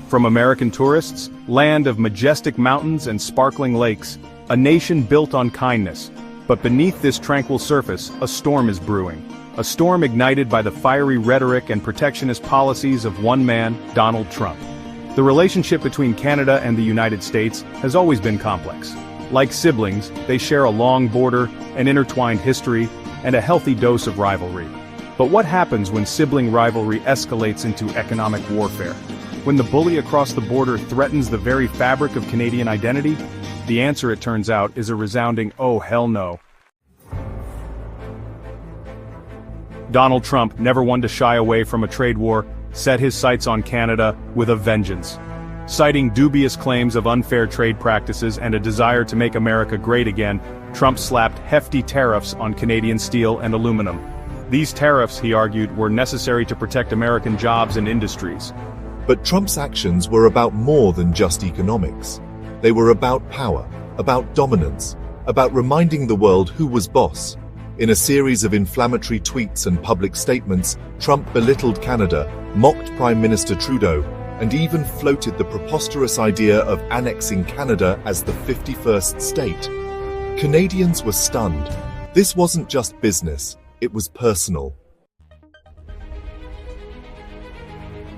From American tourists, land of majestic mountains and sparkling lakes, a nation built on kindness. But beneath this tranquil surface, a storm is brewing. A storm ignited by the fiery rhetoric and protectionist policies of one man, Donald Trump. The relationship between Canada and the United States has always been complex. Like siblings, they share a long border, an intertwined history, and a healthy dose of rivalry. But what happens when sibling rivalry escalates into economic warfare? When the bully across the border threatens the very fabric of Canadian identity? The answer, it turns out, is a resounding "oh hell no." Donald Trump, never one to shy away from a trade war, set his sights on Canada with a vengeance. Citing dubious claims of unfair trade practices and a desire to make America great again, Trump slapped hefty tariffs on Canadian steel and aluminum. These tariffs, he argued, were necessary to protect American jobs and industries. But Trump's actions were about more than just economics. They were about power, about dominance, about reminding the world who was boss. In a series of inflammatory tweets and public statements, Trump belittled Canada, mocked Prime Minister Trudeau, and even floated the preposterous idea of annexing Canada as the 51st state. Canadians were stunned. This wasn't just business, it was personal.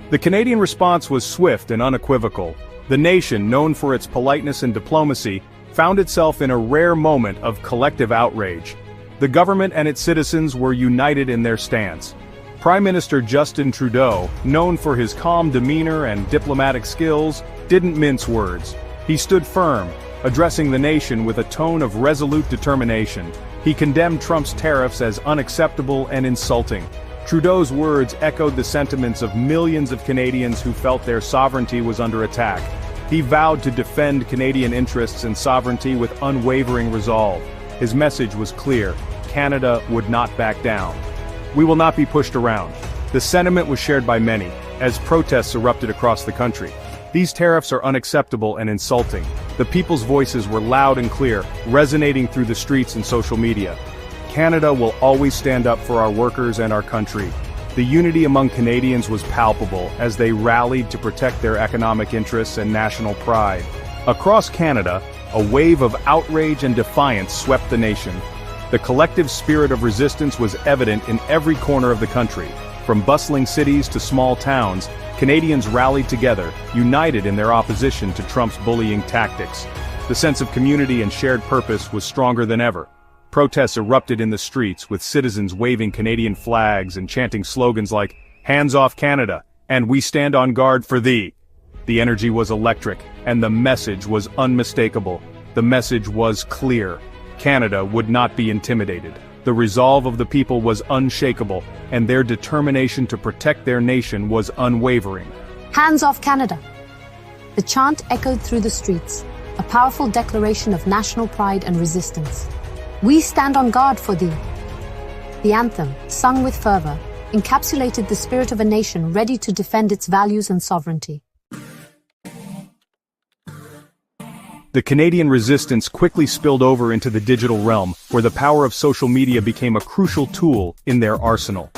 The Canadian response was swift and unequivocal. The nation, known for its politeness and diplomacy, found itself in a rare moment of collective outrage. The government and its citizens were united in their stance. Prime Minister Justin Trudeau, known for his calm demeanor and diplomatic skills, didn't mince words. He stood firm, addressing the nation with a tone of resolute determination. He condemned Trump's tariffs as unacceptable and insulting. Trudeau's words echoed the sentiments of millions of Canadians who felt their sovereignty was under attack. He vowed to defend Canadian interests and sovereignty with unwavering resolve. His message was clear: Canada would not back down. We will not be pushed around. The sentiment was shared by many, as protests erupted across the country. These tariffs are unacceptable and insulting. The people's voices were loud and clear, resonating through the streets and social media. Canada will always stand up for our workers and our country. The unity among Canadians was palpable as they rallied to protect their economic interests and national pride. Across Canada, a wave of outrage and defiance swept the nation. The collective spirit of resistance was evident in every corner of the country. From bustling cities to small towns, Canadians rallied together, united in their opposition to Trump's bullying tactics. The sense of community and shared purpose was stronger than ever. Protests erupted in the streets, with citizens waving Canadian flags and chanting slogans like, "Hands off Canada," and "We stand on guard for thee." The energy was electric, and the message was unmistakable. The message was clear. Canada would not be intimidated. The resolve of the people was unshakable, and their determination to protect their nation was unwavering. Hands off Canada! The chant echoed through the streets, a powerful declaration of national pride and resistance. "We stand on guard for thee." The anthem, sung with fervor, encapsulated the spirit of a nation ready to defend its values and sovereignty. The Canadian resistance quickly spilled over into the digital realm, where the power of social media became a crucial tool in their arsenal.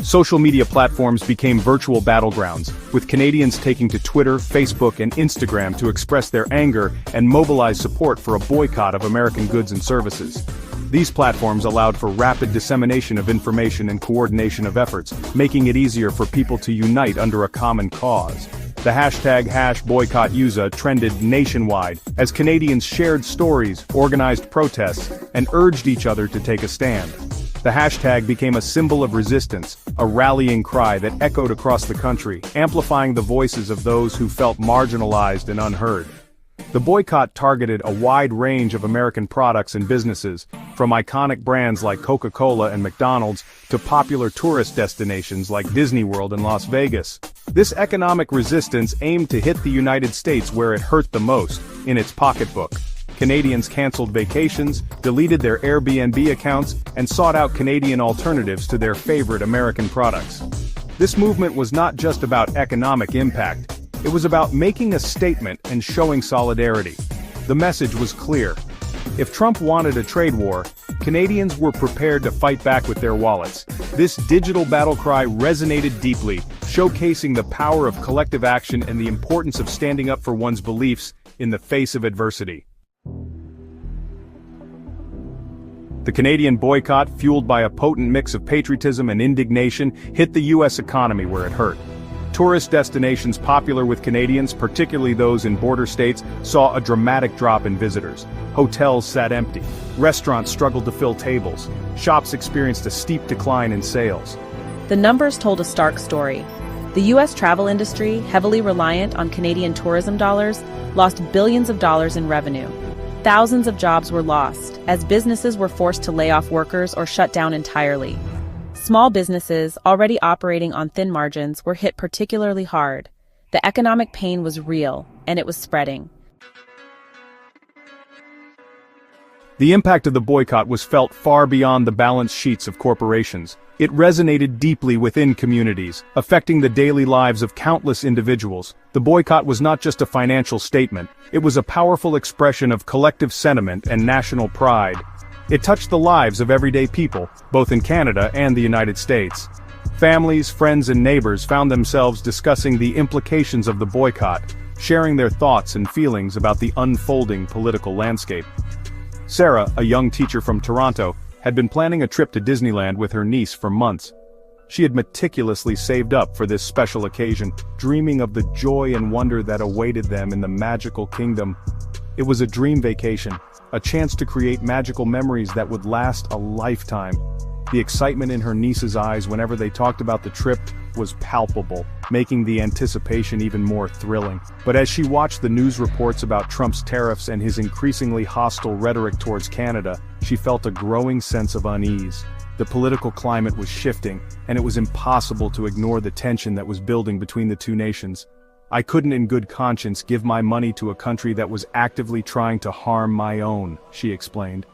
Social media platforms became virtual battlegrounds, with Canadians taking to Twitter, Facebook, and Instagram to express their anger and mobilize support for a boycott of American goods and services. These platforms allowed for rapid dissemination of information and coordination of efforts, making it easier for people to unite under a common cause. The hashtag #BoycottUSA trended nationwide as Canadians shared stories, organized protests, and urged each other to take a stand. The hashtag became a symbol of resistance, a rallying cry that echoed across the country, amplifying the voices of those who felt marginalized and unheard. The boycott targeted a wide range of American products and businesses, from iconic brands like Coca-Cola and McDonald's to popular tourist destinations like Disney World and Las Vegas. This economic resistance aimed to hit the United States where it hurt the most, in its pocketbook. Canadians canceled vacations, deleted their Airbnb accounts, and sought out Canadian alternatives to their favorite American products. This movement was not just about economic impact, it was about making a statement and showing solidarity. The message was clear. If Trump wanted a trade war, Canadians were prepared to fight back with their wallets. This digital battle cry resonated deeply, showcasing the power of collective action and the importance of standing up for one's beliefs in the face of adversity. The Canadian boycott, fueled by a potent mix of patriotism and indignation, hit the U.S. economy where it hurt. Tourist destinations popular with Canadians, particularly those in border states, saw a dramatic drop in visitors. Hotels sat empty. Restaurants struggled to fill tables. Shops experienced a steep decline in sales. The numbers told a stark story. The U.S. travel industry, heavily reliant on Canadian tourism dollars, lost billions of dollars in revenue. Thousands of jobs were lost, as businesses were forced to lay off workers or shut down entirely. Small businesses, already operating on thin margins, were hit particularly hard. The economic pain was real, and it was spreading. The impact of the boycott was felt far beyond the balance sheets of corporations. It resonated deeply within communities, affecting the daily lives of countless individuals. The boycott was not just a financial statement, it was a powerful expression of collective sentiment and national pride. It touched the lives of everyday people, both in Canada and the United States. Families, friends, and neighbors found themselves discussing the implications of the boycott, sharing their thoughts and feelings about the unfolding political landscape. Sarah, a young teacher from Toronto, had been planning a trip to Disneyland with her niece for months. She had meticulously saved up for this special occasion, dreaming of the joy and wonder that awaited them in the magical kingdom. It was a dream vacation, a chance to create magical memories that would last a lifetime. The excitement in her niece's eyes whenever they talked about the trip was palpable, making the anticipation even more thrilling. But as she watched the news reports about Trump's tariffs and his increasingly hostile rhetoric towards Canada, she felt a growing sense of unease. The political climate was shifting, and it was impossible to ignore the tension that was building between the two nations. I couldn't in good conscience give my money to a country that was actively trying to harm my own, she explained.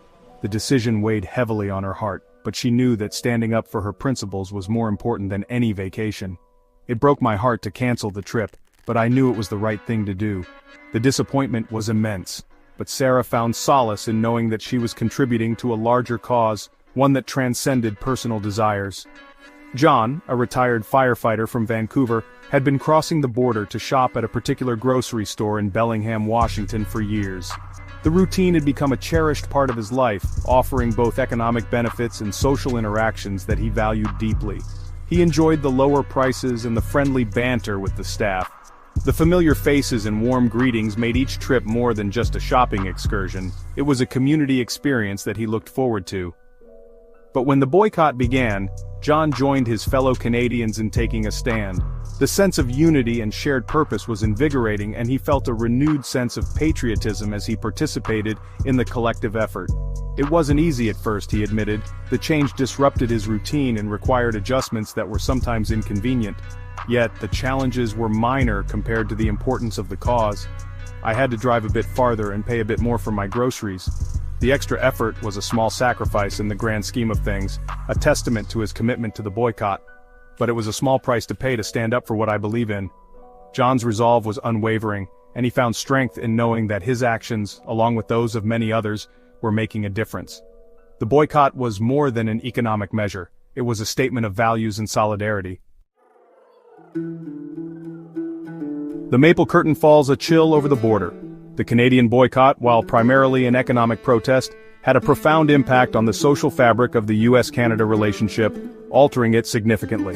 The decision weighed heavily on her heart, but she knew that standing up for her principles was more important than any vacation. It broke my heart to cancel the trip, but I knew it was the right thing to do. The disappointment was immense, but Sarah found solace in knowing that she was contributing to a larger cause, one that transcended personal desires. John, a retired firefighter from Vancouver, had been crossing the border to shop at a particular grocery store in Bellingham, Washington for years. The routine had become a cherished part of his life, offering both economic benefits and social interactions that he valued deeply. He enjoyed the lower prices and the friendly banter with the staff. The familiar faces and warm greetings made each trip more than just a shopping excursion. It was a community experience that he looked forward to. But when the boycott began, John joined his fellow Canadians in taking a stand. The sense of unity and shared purpose was invigorating, and he felt a renewed sense of patriotism as he participated in the collective effort. It wasn't easy at first, he admitted. The change disrupted his routine and required adjustments that were sometimes inconvenient. Yet, the challenges were minor compared to the importance of the cause. I had to drive a bit farther and pay a bit more for my groceries. The extra effort was a small sacrifice in the grand scheme of things, a testament to his commitment to the boycott. But it was a small price to pay to stand up for what I believe in. John's resolve was unwavering, and he found strength in knowing that his actions, along with those of many others, were making a difference. The boycott was more than an economic measure. It was a statement of values and solidarity. The Maple Curtain falls a chill over the border. The Canadian boycott, while primarily an economic protest, had a profound impact on the social fabric of the US-Canada relationship, altering it significantly.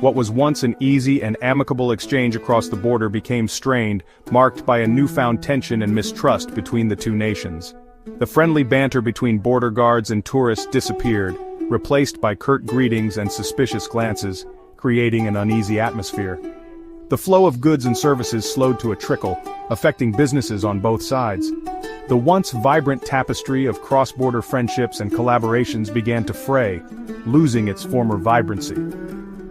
What was once an easy and amicable exchange across the border became strained, marked by a newfound tension and mistrust between the two nations. The friendly banter between border guards and tourists disappeared, replaced by curt greetings and suspicious glances, creating an uneasy atmosphere. The flow of goods and services slowed to a trickle, affecting businesses on both sides. The once vibrant tapestry of cross-border friendships and collaborations began to fray, losing its former vibrancy.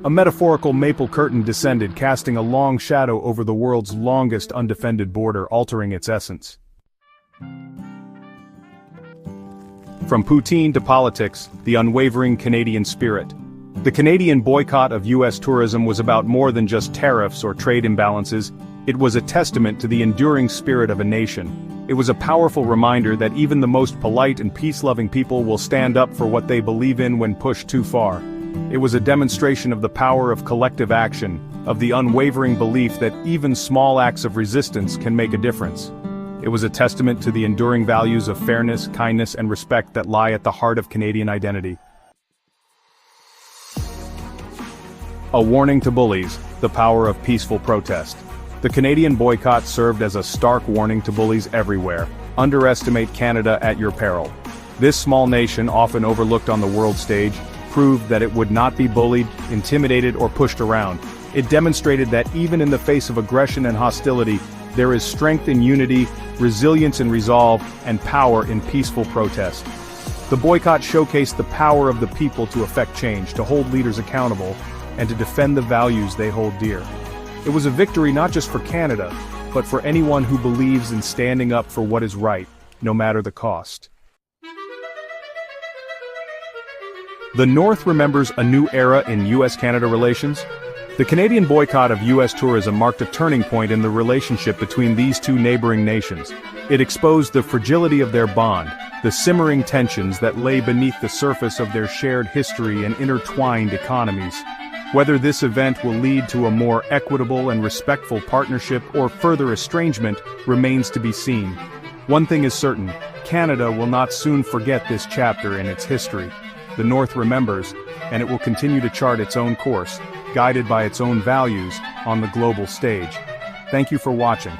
A metaphorical maple curtain descended, casting a long shadow over the world's longest undefended border, altering its essence. From poutine to politics, the unwavering Canadian spirit. The Canadian boycott of U.S. tourism was about more than just tariffs or trade imbalances. It was a testament to the enduring spirit of a nation. It was a powerful reminder that even the most polite and peace-loving people will stand up for what they believe in when pushed too far. It was a demonstration of the power of collective action, of the unwavering belief that even small acts of resistance can make a difference. It was a testament to the enduring values of fairness, kindness, and respect that lie at the heart of Canadian identity. A warning to bullies, the power of peaceful protest. The Canadian boycott served as a stark warning to bullies everywhere. Underestimate Canada at your peril. This small nation, often overlooked on the world stage, proved that it would not be bullied, intimidated, or pushed around. It demonstrated that even in the face of aggression and hostility, there is strength in unity, resilience in resolve, and power in peaceful protest. The boycott showcased the power of the people to effect change, to hold leaders accountable, and to defend the values they hold dear. It was a victory not just for Canada, but for anyone who believes in standing up for what is right, no matter the cost. The North remembers a new era in US-Canada relations. The Canadian boycott of US tourism marked a turning point in the relationship between these two neighboring nations. It exposed the fragility of their bond, the simmering tensions that lay beneath the surface of their shared history and intertwined economies. Whether this event will lead to a more equitable and respectful partnership or further estrangement remains to be seen. One thing is certain, Canada will not soon forget this chapter in its history. The North remembers, and it will continue to chart its own course, guided by its own values, on the global stage. Thank you for watching.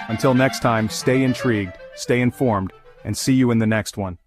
Until next time, stay intrigued, stay informed, and see you in the next one.